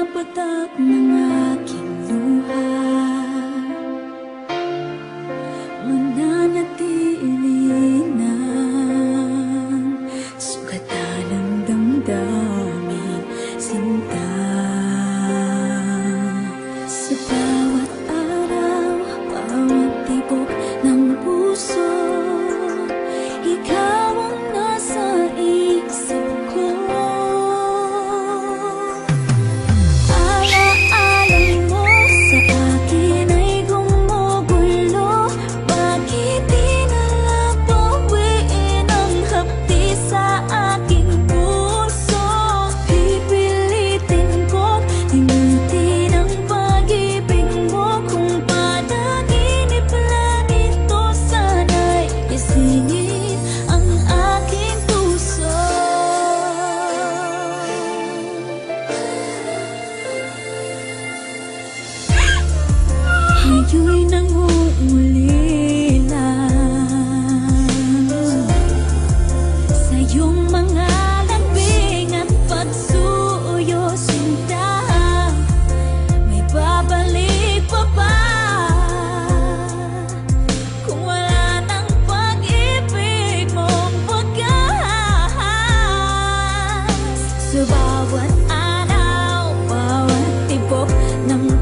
patak ng aking luha, mananatili ng sugatan ng damdamin, sinta. Sa bawat araw, bawat tibok ng puso, ikaw ang nasa isip ko. Ala-alay mo sa akin ay gumugulo. Bakit di nalang bawiin ang hapdi sa aking puso? Pipilitin ko't limutin ang pag-ibig mo. Kung panaginip lang ito, sana'y gisingin ang aking puso. Ngayon'y nangungulila sa iyong mga lambing at pagsuyo, sinta. May babalik pa ba kung wala ng pag-ibig mong wagas? Sa bawat araw, bawat tibok ng